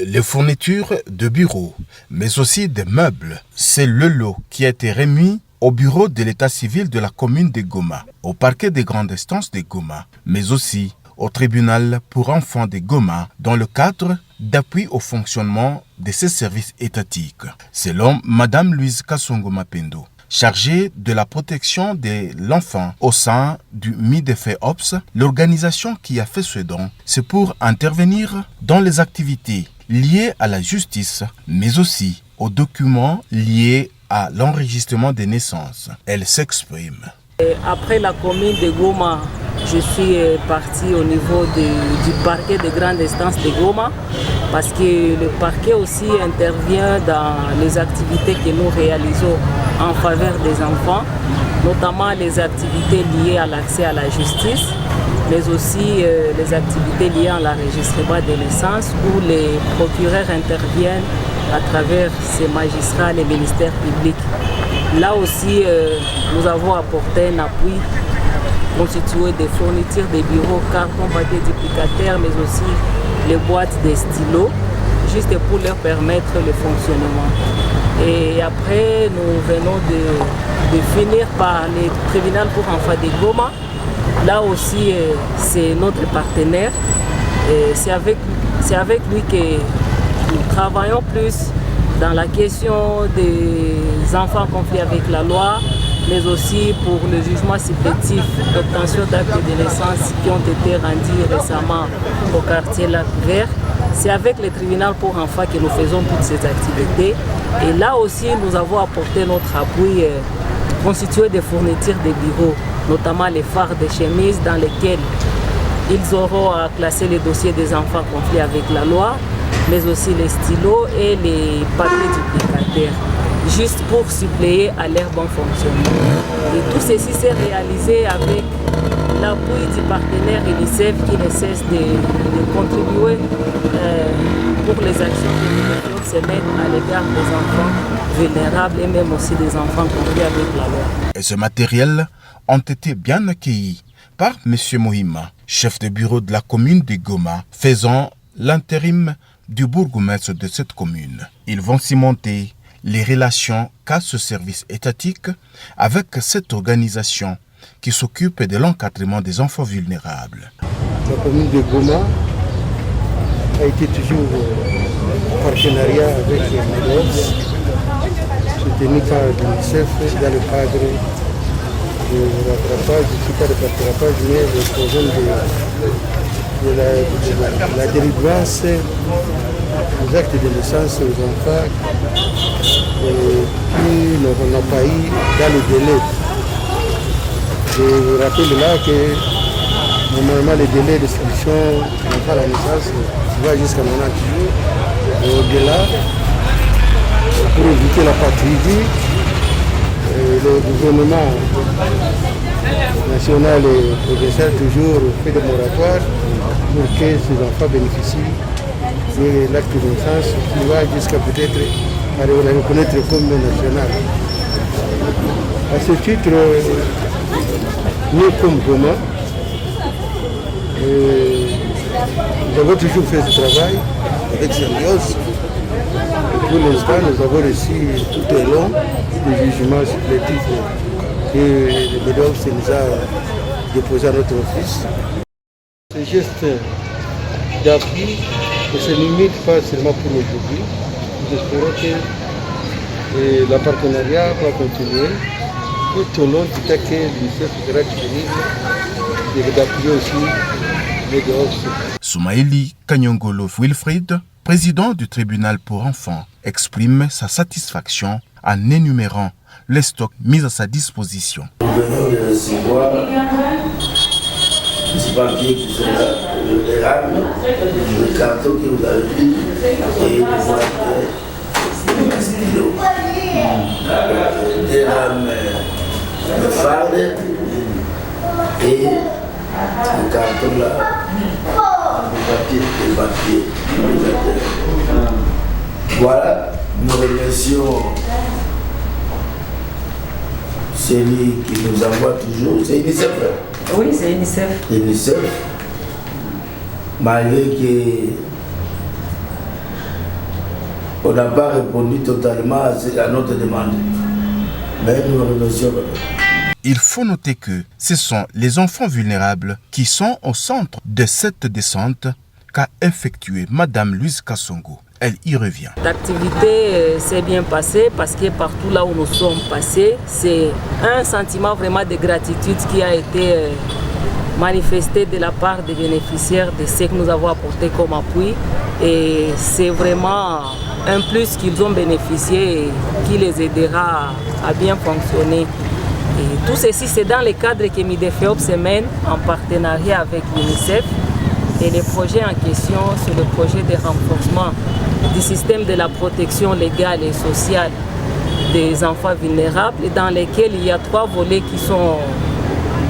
les fournitures de bureaux, mais aussi des meubles. C'est le lot qui a été remis au bureau de l'état civil de la commune de Goma, au parquet des grandes instances de Goma, mais aussi au tribunal pour enfants de Goma dans le cadre d'appui au fonctionnement de ces services étatiques. Selon Madame Louise Kassongo Mapendo, chargée de la protection de l'enfant au sein du MIDEFEOPS, l'organisation qui a fait ce don, c'est pour intervenir dans les activités liées à la justice, mais aussi aux documents liés à l'enregistrement des naissances. Elle s'exprime. Après la commune de Goma, je suis partie au niveau du parquet de grande instance de Goma parce que le parquet aussi intervient dans les activités que nous réalisons en faveur des enfants, notamment les activités liées à l'accès à la justice, mais aussi les activités liées à l'enregistrement des naissances où les procureurs interviennent à travers ces magistrats, les ministères publics. Là aussi, nous avons apporté un appui constitué des fournitures des bureaux, cartons, papier duplicataire, mais aussi les boîtes de stylos, juste pour leur permettre le fonctionnement. Et après, nous venons de finir par le tribunal pour enfants de Goma. Là aussi, c'est notre partenaire. C'est avec lui que nous travaillons plus dans la question des enfants confiés avec la loi, mais aussi pour le jugement supplétif d'obtention d'actes de naissance qui ont été rendus récemment au quartier Lac Vert. C'est avec le tribunal pour enfants que nous faisons toutes ces activités. Et là aussi, nous avons apporté notre appui constitué de fournitures de bureaux, notamment les phares de chemises dans lesquels ils auront à classer les dossiers des enfants confiés avec la loi, mais aussi les stylos et les papiers duplicataires, juste pour suppléer à leur bon fonctionnement. Et tout ceci s'est réalisé avec l'appui du partenaire UNICEF qui ne cesse de contribuer pour les actions que nous devons se mettre à l'égard des enfants vulnérables et même aussi des enfants confiés avec la loi. Et ce matériel ont été bien accueillis par M. Mohima, chef de bureau de la commune de Goma, faisant l'intérim du bourgmestre de cette commune. Ils vont cimenter les relations qu'a ce service étatique avec cette organisation qui s'occupe de l'encadrement des enfants vulnérables. La commune de Goma a été toujours en partenariat avec les MIDEFEOPS, soutenu par l'UNICEF dans le cadre de rattrapage, pas de rattrapage, mais le problème de la délivrance des actes de naissance aux enfants qui n'auront pas eu dans le délai. Je vous rappelle là que normalement le délai d'inscription à la naissance va jusqu'à 90 jours. Et au-delà, pour éviter la patrie, le gouvernement national et provincial toujours fait des moratoires pour que ces enfants bénéficient de l'acte de naissance qui va jusqu'à peut-être à le reconnaître comme national. À ce titre, nous comme Goma, nous avons toujours fait ce travail avec sérieux. Pour l'instant, nous avons reçu tout au long des jugements supplétifs que le MIDEFEOPS nous a déposé à notre office. Ce geste d'appui ne se limite pas seulement pour aujourd'hui. Nous espérons que le partenariat va continuer tout au long du temps que l'UNICEF sera disponible et d'appuyer aussi les MIDEFEOPS. Soumaïli Kanyongolo Wilfried, président du tribunal pour enfants, exprime sa satisfaction en énumérant les stocks mis à sa disposition. Nous venons de recevoir ce papier qui sont là, le rames, le carton que vous avez vu et le boîte de stylo. Des rames de farde et le carton là, le papier. Voilà, nous remercions celui qui nous envoie toujours, c'est UNICEF. Oui, c'est UNICEF. UNICEF, malgré que On n'a pas répondu totalement à notre demande. Mais nous remercions. Il faut noter que ce sont les enfants vulnérables qui sont au centre de cette descente qu'a effectuée Madame Louise Kassongo. Elle y revient. L'activité s'est bien passée parce que partout là où nous sommes passés, c'est un sentiment vraiment de gratitude qui a été manifesté de la part des bénéficiaires de ce que nous avons apporté comme appui. Et c'est vraiment un plus qu'ils ont bénéficié et qui les aidera à bien fonctionner. Et tout ceci, c'est dans le cadre que Midefeop se mène en partenariat avec l'UNICEF. Et le projet en question, c'est le projet de renforcement du système de la protection légale et sociale des enfants vulnérables, dans lesquels il y a 3 volets qui sont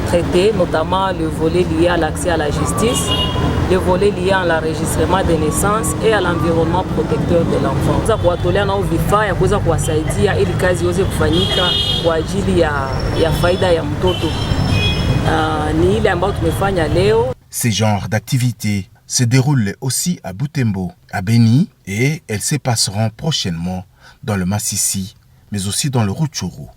traités, notamment le volet lié à l'accès à la justice, le volet lié à l'enregistrement des naissances et à l'environnement protecteur de l'enfant. Za kuwatolea nao vifaa ya kuweza kuwasaidia ili kazi iweze kufanyika kwa ajili ya faida ya mtoto. Ni ile ambayo tumefanya leo. Ces genres d'activités se déroulent aussi à Butembo, à Beni, et elles se passeront prochainement dans le Massissi, mais aussi dans le Rutshuru.